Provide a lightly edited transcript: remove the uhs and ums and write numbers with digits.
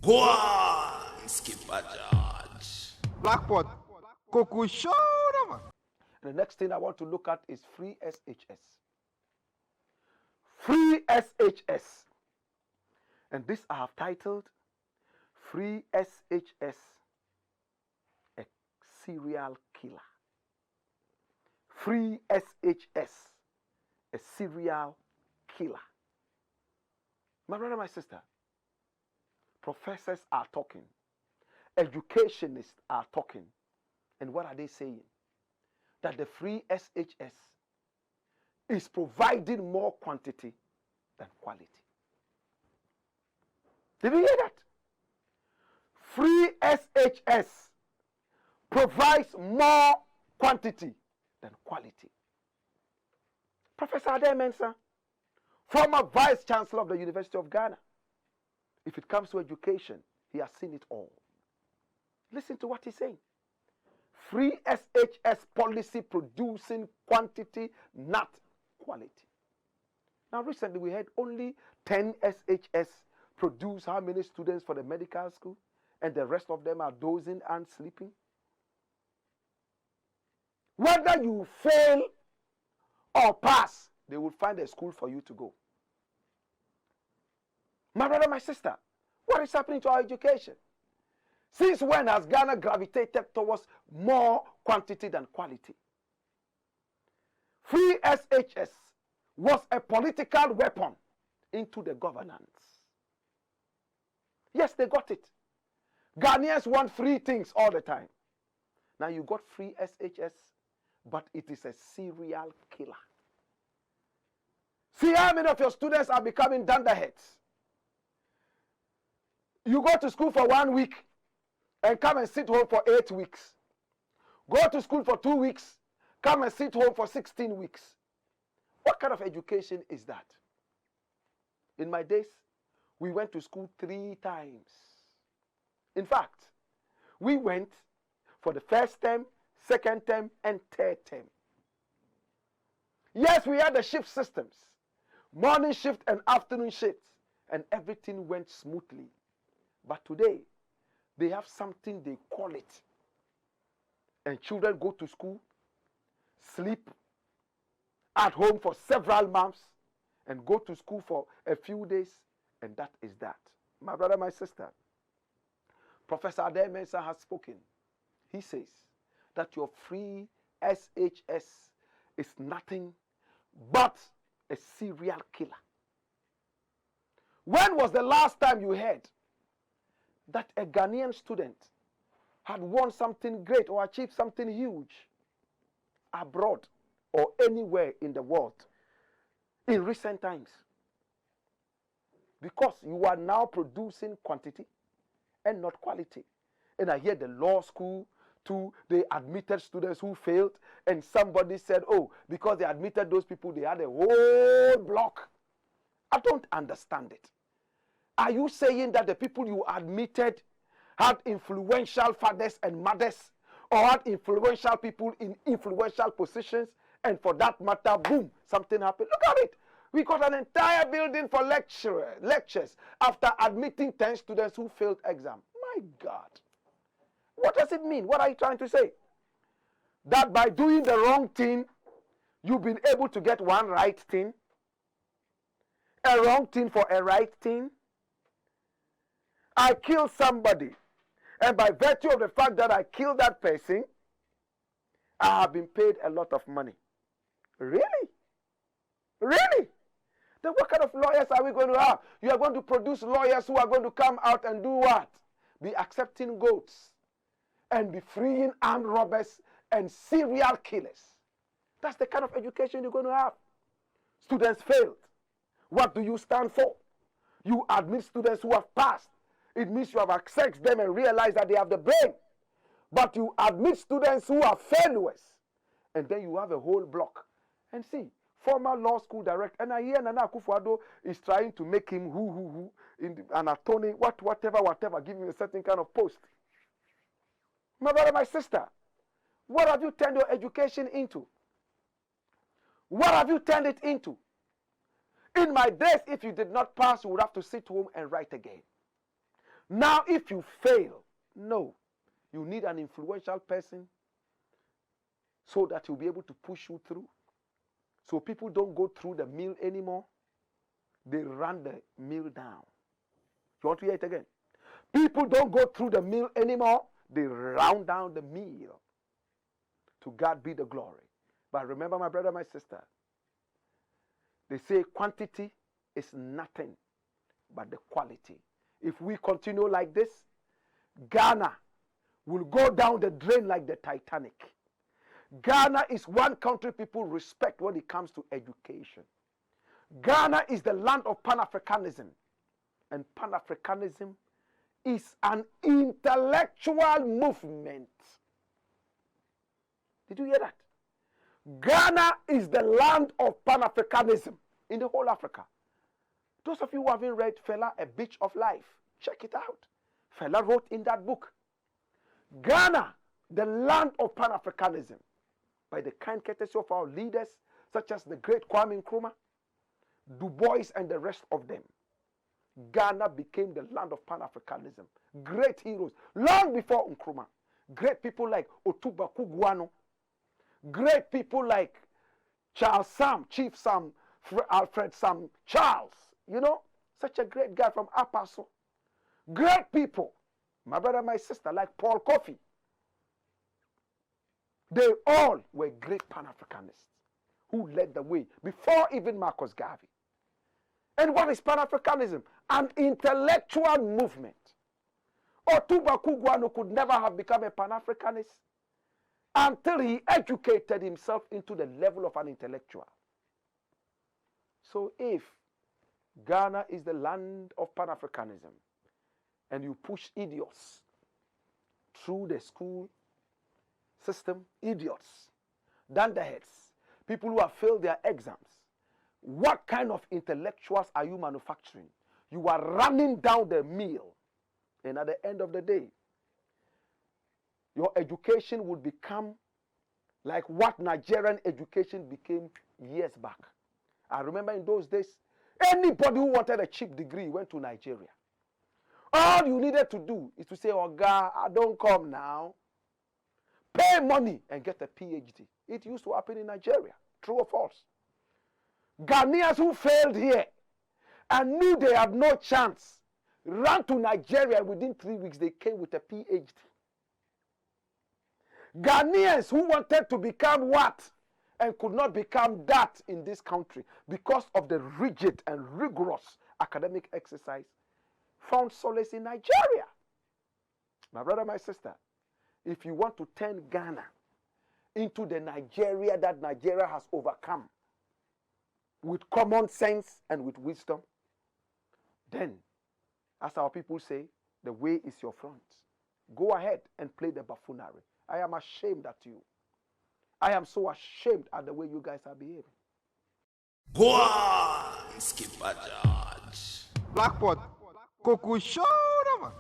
One skipper judge. Blackpot. Coco show. The next thing I want to look at is free SHS. Free SHS. And this I have titled Free SHS, a serial killer. Free SHS, a serial killer. My brother, my sister, professors are talking, educationists are talking, and what are they saying? That the free SHS is providing more quantity than quality. Did you hear that? Free SHS provides more quantity than quality. Professor Ade Mensah, former Vice Chancellor of the University of Ghana, if it comes to education, he has seen it all. Listen to what he's saying. Free SHS policy producing quantity, not quality. Now recently we had only 10 SHS produce how many students for the medical school, and the rest of them are dozing and sleeping. Whether you fail or pass, they will find a school for you to go. My brother, my sister, what is happening to our education? Since when has Ghana gravitated towards more quantity than quality? Free SHS was a political weapon into the governance. Yes, they got it. Ghanaians want free things all the time. Now you got free SHS, but it is a serial killer. See how many of your students are becoming dunderheads. You go to school for 1 week and come and sit home for 8 weeks. Go to school for 2 weeks, come and sit home for 16 weeks. What kind of education is that? In my days, we went to school 3 times. In fact, we went for the first term, second term, and third term. Yes, we had the shift systems, morning shift and afternoon shifts, and everything went smoothly. But today, they have something they call it. And children go to school, sleep at home for several months, and go to school for a few days, and that is that. My brother, my sister, Professor Ade Mensah has spoken. He says that your free SHS is nothing but a serial killer. When was the last time you heard that a Ghanaian student had won something great or achieved something huge abroad or anywhere in the world in recent times? Because you are now producing quantity and not quality. And I hear the law school too, they admitted students who failed, and somebody said, oh, because they admitted those people, they had a whole block. I don't understand it. Are you saying that the people you admitted had influential fathers and mothers, or had influential people in influential positions, and for that matter, boom, something happened? Look at it. We got an entire building for lectures after admitting 10 students who failed exam. My God. What does it mean? What are you trying to say? That by doing the wrong thing, you've been able to get one right thing? A wrong thing for a right thing? I killed somebody, and by virtue of the fact that I killed that person, I have been paid a lot of money. Really? Really? Then what kind of lawyers are we going to have? You are going to produce lawyers who are going to come out and do what? Be accepting goats and be freeing armed robbers and serial killers. That's the kind of education you're going to have. Students failed. What do you stand for? You admit students who have passed. It means you have assessed them and realized that they have the brain. But you admit students who are failures. And then you have a whole block. And see, former law school director, and I hear Nana Akufo-Addo is trying to make him who in an attorney, whatever, give him a certain kind of post. My brother, my sister, what have you turned your education into? What have you turned it into? In my days, if you did not pass, you would have to sit home and write again. Now, if you fail, no, you need an influential person so that he'll be able to push you through. So people don't go through the mill anymore. They run the mill down. You want to hear it again? People don't go through the mill anymore. They round down the mill. To God be the glory. But remember, my brother, my sister, they say quantity is nothing but the quality. If we continue like this, Ghana will go down the drain like the Titanic. Ghana is one country people respect when it comes to education. Ghana is the land of Pan-Africanism. And Pan-Africanism is an intellectual movement. Did you hear that? Ghana is the land of Pan-Africanism in the whole Africa. Those of you who haven't read Fela, A Beach of Life, check it out. Fela wrote in that book. Ghana, the land of Pan-Africanism, by the kind courtesy of our leaders, such as the great Kwame Nkrumah, Du Bois, and the rest of them. Ghana became the land of Pan-Africanism. Great heroes, long before Nkrumah. Great people like Otuba Kugwano. Great people like Charles Sam, Chief Sam, Alfred Sam Charles. You know, such a great guy from Apaso. Great people, my brother, my sister, like Paul Coffey. They all were great Pan-Africanists who led the way before even Marcus Garvey. And what is Pan-Africanism? An intellectual movement. Otuba Kugwano could never have become a Pan-Africanist until he educated himself into the level of an intellectual. So if Ghana is the land of Pan-Africanism and you push idiots through the school system, idiots, dunderheads, people who have failed their exams, what kind of intellectuals are you manufacturing? You are running down the mill. And at the end of the day, your education would become like what Nigerian education became years back. I remember in those days, anybody who wanted a cheap degree went to Nigeria. All you needed to do is to say, oh God, I don't come now. Pay money and get a PhD. It used to happen in Nigeria. True or false? Ghanaians who failed here and knew they had no chance ran to Nigeria. Within 3 weeks, they came with a PhD. Ghanaians who wanted to become what and could not become that in this country because of the rigid and rigorous academic exercise found solace in Nigeria. My brother, my sister, if you want to turn Ghana into the Nigeria that Nigeria has overcome with common sense and with wisdom, then, as our people say, the way is your front. Go ahead and play the buffoonery. I am ashamed at you. I am so ashamed at the way you guys are behaving. Go on, Skipper George. Blackpot, Kuku Show, man.